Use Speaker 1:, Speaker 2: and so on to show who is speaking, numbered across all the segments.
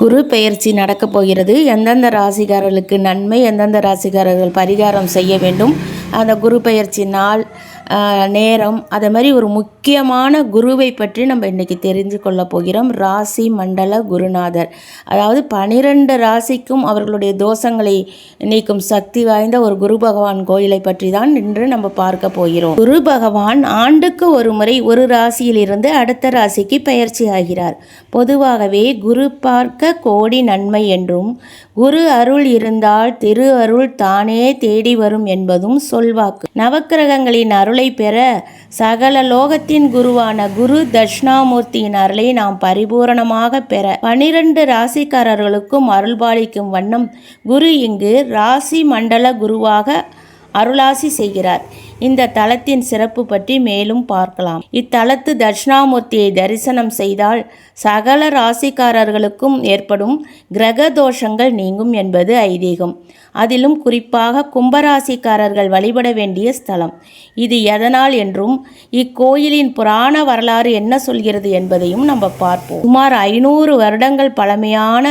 Speaker 1: குரு பெயர்ச்சி நடக்கப் போகிறது. எந்தெந்த ராசிக்காரர்களுக்கு நன்மை, எந்தெந்த ராசிக்காரர்கள் பரிகாரம் செய்ய வேண்டும், அந்த குரு பெயர்ச்சி நாள், நேரம், அதை மாதிரி ஒரு முக்கியமான குருவை பற்றி நம்ம இன்றைக்கி தெரிஞ்சு கொள்ள போகிறோம். ராசி மண்டல குருநாதர், அதாவது 12 ராசிக்கும் அவர்களுடைய தோஷங்களை நீக்கும் சக்தி வாய்ந்த ஒரு குரு பகவான் கோயிலை பற்றி தான் இன்று நம்ம பார்க்க போகிறோம். குரு பகவான் ஆண்டுக்கு ஒரு முறை ஒரு ராசியிலிருந்து அடுத்த ராசிக்கு பெயர்ச்சி ஆகிறார். பொதுவாகவே குரு பார்க்க கோடி நன்மை என்றும், குரு அருள் இருந்தால் திரு அருள் தானே தேடி வரும் என்பதும் சொல்வாக்கு. நவக்கிரகங்களின் அருளை பெற சகல லோகத்தின் குருவான குரு தட்சிணாமூர்த்தியின் அருளை நாம் பரிபூரணமாக பெற 12 ராசிக்காரர்களுக்கும் அருள்பாலிக்கும் வண்ணம் குரு இங்கு ராசி மண்டல குருவாக அருளாசி செய்கிறார். இந்த தலத்தின் சிறப்பு பற்றி மேலும் பார்க்கலாம். இத்தலத்து தட்சிணாமூர்த்தியை தரிசனம் செய்தால் சகல ராசிக்காரர்களுக்கும் ஏற்படும் கிரக தோஷங்கள் நீங்கும் என்பது ஐதீகம். அதிலும் குறிப்பாக கும்பராசிக்காரர்கள் வழிபட வேண்டிய ஸ்தலம் இது. எதனால் என்றும் இக்கோயிலின் புராண வரலாறு என்ன சொல்கிறது என்பதையும் நம்ம பார்ப்போம். சுமார் 500 வருடங்கள் பழமையான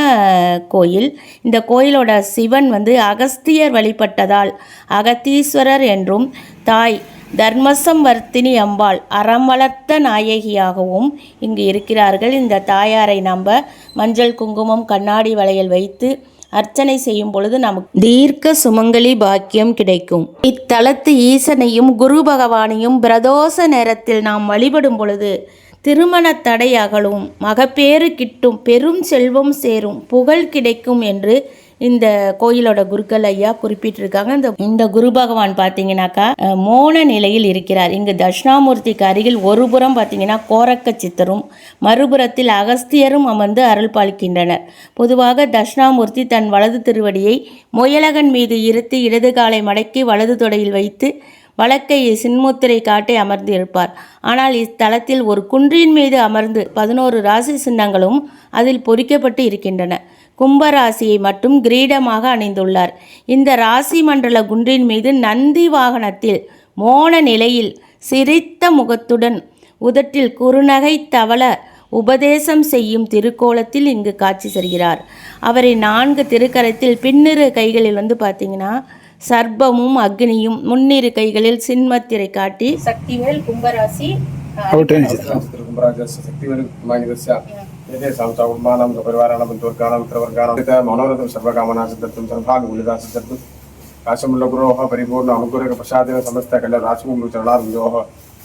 Speaker 1: கோயில். இந்த கோயிலோட சிவன் அகஸ்தியர் வழிபட்டதால் அகத்தீஸ்வரர் என்றும், தாய் தர்மசம்வர்த்தினி அம்பாள் அறம் வளர்த்த நாயகியாகவும் இங்கு இருக்கிறார்கள். இந்த தாயாரை நம்ம மஞ்சள் குங்குமம் கண்ணாடி வளையல் வைத்து அர்ச்சனை செய்யும் பொழுது நமக்கு தீர்க்க சுமங்கலி பாக்கியம் கிடைக்கும். இத்தலத்து ஈசனையும் குரு பகவானையும் பிரதோஷ நேரத்தில் நாம் வழிபடும் பொழுது திருமண தடை அகலும், மகப்பேறு கிட்டும், பெரும் செல்வம் சேரும், புகழ் கிடைக்கும் என்று இந்த கோயிலோட குருக்கள் ஐயா குறிப்பிட்டிருக்காங்க. இந்த குரு பகவான் பார்த்தீங்கன்னாக்கா மோன நிலையில் இருக்கிறார். இங்கு தட்சிணாமூர்த்திக்கு அருகில் ஒரு புறம் பார்த்தீங்கன்னா கோரக்க சித்தரும், மறுபுறத்தில் அகஸ்தியரும் அமர்ந்து அருள் பாலிக்கின்றனர். பொதுவாக தட்சிணாமூர்த்தி தன் வலது திருவடியை முயலகன் மீது இருத்தி இடது காலை மடக்கி வலது தொடையில் வைத்து வலக்கை சின்முத்திரை காட்டி அமர்ந்து இருப்பார். ஆனால் இத்தலத்தில் ஒரு குன்றின் மீது அமர்ந்து 11 ராசி சின்னங்களும் அதில் பொறிக்கப்பட்டு இருக்கின்றன. கும்பராசியை மட்டும் கிரீடமாக அணிந்துள்ளார். இந்த ராசி மண்டல குன்றின் மீது நந்தி வாகனத்தில் மோன நிலையில் சிரித்த முகத்துடன் உதட்டில் குறுநகை தவள உபதேசம் செய்யும் திருக்கோலத்தில் இங்கு காட்சி தருகிறார். அவரை 4 திருக்கரத்தில் பின்னிரு கைகளில் பார்த்தீங்கன்னா சர்ப்பமும் அக்னியும், முன்னிரு கைகளில் சின்மத்திரை காட்டி சக்திவேல் கும்பராசி
Speaker 2: మనోరథం సర్వకామనా సిద్ధం సర్వాంగ ఉల్లిదా సిద్ధం కాశముల గురోహ పరిపూర్ణ అనుగ్రహ ప్రసాదేన సమస్త కళ్యాణ రాశిములు చరణార్జోహ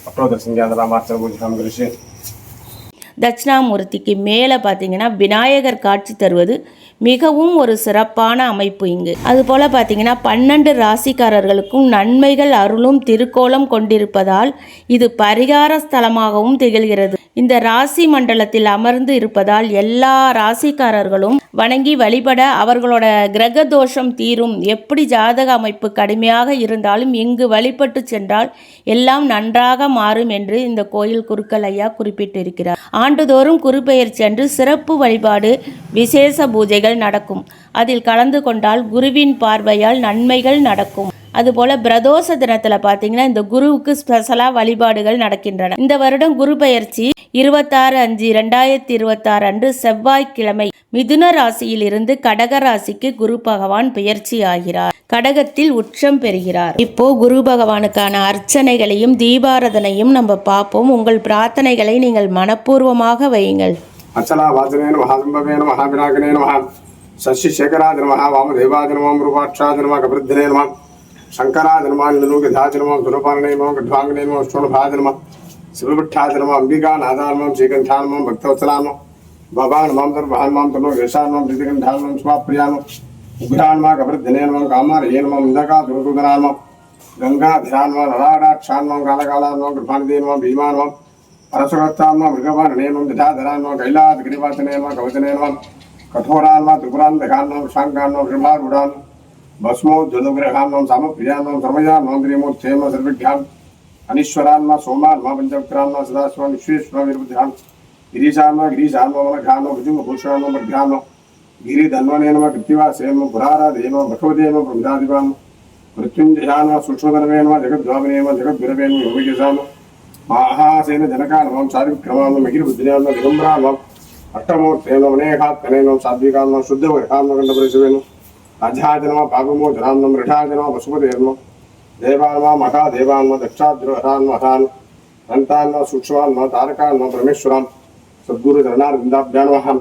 Speaker 2: అప్రోదర్ సంధ్యాదరామార్చన పూజితం కృషి.
Speaker 1: தட்சிணாமூர்த்திக்கு மேலே பார்த்தீங்கன்னா விநாயகர் காட்சி தருவது மிகவும் ஒரு சிறப்பான அமைப்பு இங்கு. அதுபோல் பார்த்தீங்கன்னா 12 ராசிக்காரர்களுக்கும் நன்மைகள் அருளும் திருக்கோலம் கொண்டிருப்பதால் இது பரிகார ஸ்தலமாகவும் திகழ்கிறது. இந்த ராசி மண்டலத்தில் அமர்ந்து இருப்பதால் எல்லா ராசிக்காரர்களும் வணங்கி வழிபட அவர்களோட கிரக தோஷம் தீரும். எப்படி ஜாதக அமைப்பு கடுமையாக இருந்தாலும் இங்கு வழிபட்டு சென்றால் எல்லாம் நன்றாக மாறும் என்று இந்த கோயில் குருக்கள் ஐயா குறிப்பிட்டிருக்கிறார். ஆண்டுதோறும் குருபெயர்ச்சி அன்று சிறப்பு வழிபாடு, விசேஷ பூஜைகள் நடக்கும். அதில் கலந்து கொண்டால் குருவின் பார்வையால் நன்மைகள் நடக்கும். அதுபோல் பிரதோஷ தினத்தில் பார்த்தீங்கன்னா இந்த குருவுக்கு ஸ்பெஷலாக வழிபாடுகள் நடக்கின்றன. இந்த வருடம் குரு பெயர்ச்சி 26/5/2026 அன்று செவ்வாய்க்கிழமை மிதுன ராசியில் இருந்து கடக ராசிக்கு குரு பகவான் பெயர்ச்சி ஆகிறார். கடகத்தில் உச்சம் பெறுகிறார். இப்போ குரு பகவானுக்கான அர்ச்சனைகளையும் தீபாராதனையும் நம்ம பார்ப்போம். உங்கள் பிரார்த்தனைகளை நீங்கள் மனப்பூர்வமாக வையுங்கள்.
Speaker 2: அச்சலா வாசனேன மகாசம்பவேன மகாவிநாயகனேன மகா சசிசேகராஜ நம வாமதேவாஜ நம ரூபாட்சாஜ நம கபிருத்தனே நம शंकराज नमः निलूकधाज नमः सुरपारणे नमः गड्ढांगने नमः षोडभाज नमः शिवभट्टाज नमः अंबिका नादान नमः श्रीकंठान नमः भक्तवत्सलान नमः भगवान नमः सर्वभान नमः तनो यशान नमः श्रीकंठान नमः स्वाप्रियान नमः उग्रान नमः कबरधने नमः कामारये नमः इंदका दुर्गुदनान नमः गंगा ध्यान नमः नराडाक्षान नमः कालकालान नमः कृपानिधे नमः भीमान नमः परशुरत्तान नमः मृगवारणे नमः दधाधरान नमः कैलास गिरिवासने नमः कवचने नमः कठोरान नमः त्रिपुरान दखान नमः शांकान नमः ब्रह्मारूढ़ान भस्मो जलग्रहान्म सामप्रियान्म सर्वयान्म द्रिमूर्तेम सर्वज्ञान अनीश्वरान्म सोमान्म पंचवक्त्रान्म सदाशिव विश्वेश्वर वीरभद्रान् गिरीशान्म गिरीशान्म मनघान्म भुजंग भूषणान्म वर्ध्यान्म गिरिधन्वनेन्म कृत्तिवासेन्म पुराराधेन्म भगवतेन्म प्रभुदादिवान्म मृत्युञ्जयान्म सूक्ष्मधर्मेन्म जगद्वामिनेन्म जगद्गुरवेन्म योगेशान्म महासेन जनकान्म चारुविक्रमान्म महिर्बुद्धियान्म दिगम्बरान्म अष्टमूर्ते नम अनेकात्मने नम सात्विकां नम शुद्धवैकां नम गंधपरिशुवे नम राजाय नम पापमोचनां नम ऋषाय नम पशुपते नम देवान् नम मठा देवान् नम दक्षाद्रोहरान् नम हरान् अनन्तान् नम सूक्ष्मान् नम तारकान् नम परमेश्वरां सद्गुरु चरणारविन्दाभ्यां नमः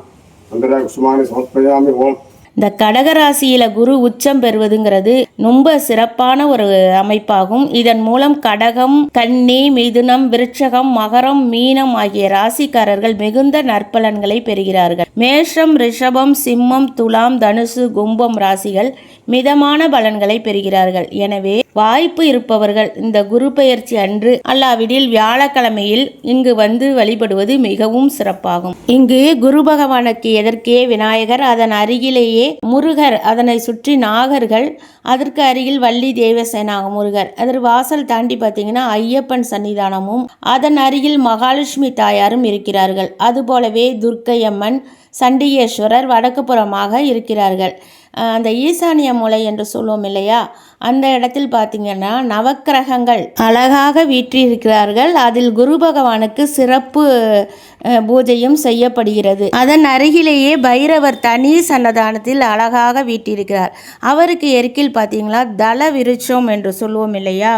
Speaker 2: मंदिराय कुसुमानि समर्पयामि ओम.
Speaker 1: இந்த கடகராசியில் குரு உச்சம் பெறுவதுங்கிறது ரொம்ப சிறப்பான ஒரு அமைப்பாகும். இதன் மூலம் கடகம், கன்னி, மிதுனம், விருட்சகம், மகரம், மீனம் ஆகிய ராசிக்காரர்கள் மிகுந்த நற்பலன்களை பெறுகிறார்கள். மேஷம், ரிஷபம், சிம்மம், துலாம், தனுசு, கும்பம் ராசிகள் மிதமான பலன்களை பெறுகிறார்கள். எனவே வாய்ப்பு இருப்பவர்கள் இந்த குரு பெயர்ச்சி அன்று அல்லாவிடில் வியாழக்கிழமையில் இங்கு வந்து வழிபடுவது மிகவும் சிறப்பாகும். இங்கு குரு பகவானுக்கு எதற்கே விநாயகர், அதன் அருகிலேயே முருகர், அதனை சுற்றி நாகர்கள், அதற்கு அருகில் வள்ளி தேவசேனா முருகர், அதற்கு வாசல் தாண்டி பார்த்தீங்கன்னா ஐயப்பன் சன்னிதானமும், அதன் அருகில் மகாலட்சுமி தாயாரும் இருக்கிறார்கள். அதுபோலவே துர்க்கையம்மன், சண்டிகேஸ்வரர் வடக்கு புறமாக இருக்கிறார்கள். அந்த ஈசானிய மூலை என்று சொல்லுவோம் இல்லையா, அந்த இடத்தில் பார்த்தீங்கன்னா நவக்கிரகங்கள் அழகாக வீற்றிருக்கிறார்கள். அதில் குரு பகவானுக்கு சிறப்பு பூஜையும் செய்யப்படுகிறது. அதன் அருகிலேயே பைரவர் தனி சன்னதானத்தில் அழகாக வீற்றிருக்கிறார். அவருக்கு எருக்கில் பார்த்தீங்களா தல விருட்சம் என்று சொல்லுவோம் இல்லையா,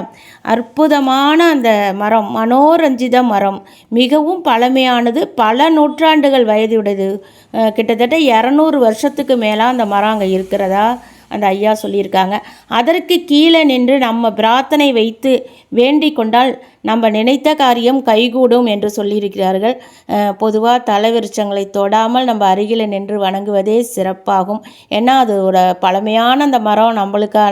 Speaker 1: அற்புதமான அந்த மரம், மனோரஞ்சித மரம், மிகவும் பழமையானது, பல நூற்றாண்டுகள் வயதுடையது. கிட்டத்தட்ட 200 வருஷத்துக்கு மேலே அந்த மரம் அங்கே இருக்கிறதா அந்த ஐயா சொல்லியிருக்காங்க. அதற்கு கீழே நின்று நம்ம பிரார்த்தனை வைத்து வேண்டிக் கொண்டால் நம்ம நினைத்த காரியம் கைகூடும் என்று சொல்லியிருக்கிறார்கள். பொதுவாக தலைவிருச்சங்களை தொடாமல் நம்ம அருகில் நின்று வணங்குவதே சிறப்பாகும். ஏன்னா அது ஒரு பழமையான அந்த மரம்,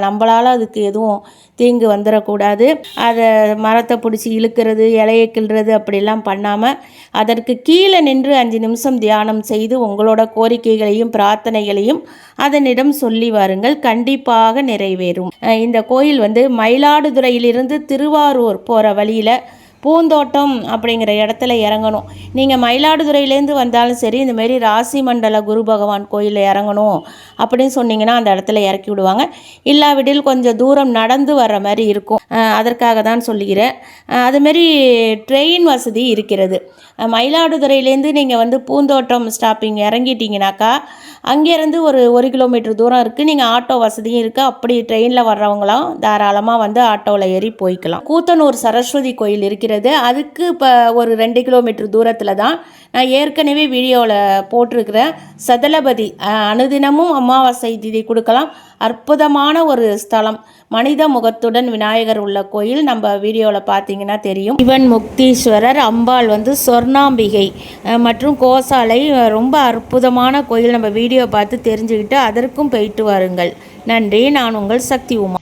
Speaker 1: நம்மளால் அதுக்கு எதுவும் தீங்கு வந்துடக்கூடாது. அதை மரத்தை பிடிச்சி இழுக்கிறது, இலையை கிள்றது அப்படிலாம் பண்ணாமல் அதற்கு கீழே நின்று 5 நிமிஷம் தியானம் செய்து உங்களோட கோரிக்கைகளையும் பிரார்த்தனைகளையும் அதனிடம் சொல்லி வாருங்கள், கண்டிப்பாக நிறைவேறும். இந்த கோயில் மயிலாடுதுறையிலிருந்து திருவாரூர் போகிற வழியில் பூந்தோட்டம் அப்படிங்கிற இடத்துல இறங்கணும். நீங்கள் மயிலாடுதுறையிலேருந்து வந்தாலும் சரி, இந்தமாரி ராசி மண்டல குரு பகவான் கோயிலில் இறங்கணும் அப்படின்னு சொன்னீங்கன்னா அந்த இடத்துல இறக்கி விடுவாங்க. இல்லாவிடில் கொஞ்சம் தூரம் நடந்து வர்ற மாதிரி இருக்கும். அதற்காக தான் சொல்லுகிறேன். அதுமாரி ட்ரெயின் வசதி இருக்கிறது. மயிலாடுதுறையிலேருந்து நீங்கள் பூந்தோட்டம் ஸ்டாப்பிங் இறங்கிட்டீங்கனாக்கா அங்கேருந்து ஒரு 1 கிலோமீட்டர் தூரம் இருக்குது. நீங்கள் ஆட்டோ வசதியும் இருக்குது. அப்படி ட்ரெயினில் வர்றவங்களாம் தாராளமாக ஆட்டோவில் ஏறி போய்க்கலாம். கூத்தனூர் சரஸ்வதி கோயில் இருக்கிறது. அதுக்கு இப்போ ஒரு 2 கிலோமீட்டர் தூரத்தில் தான் நான் ஏற்கனவே வீடியோவில் போட்டிருக்கிறேன். சதலபதி அனுதினமும் அமாவாசை திதி கொடுக்கலாம். அற்புதமான ஒரு ஸ்தலம், மனித முகத்துடன் விநாயகர் உள்ள கோயில். நம்ம வீடியோவில் பார்த்தீங்கன்னா தெரியும். சிவன் முக்தீஸ்வரர், அம்பாள் சொர்ணாம்பிகை மற்றும் கோசாலை, ரொம்ப அற்புதமான கோயில். நம்ம வீடியோ பார்த்து தெரிஞ்சுக்கிட்டு அதற்கும் போயிட்டு வாருங்கள். நன்றி. நான் உங்கள் சக்தி உமா.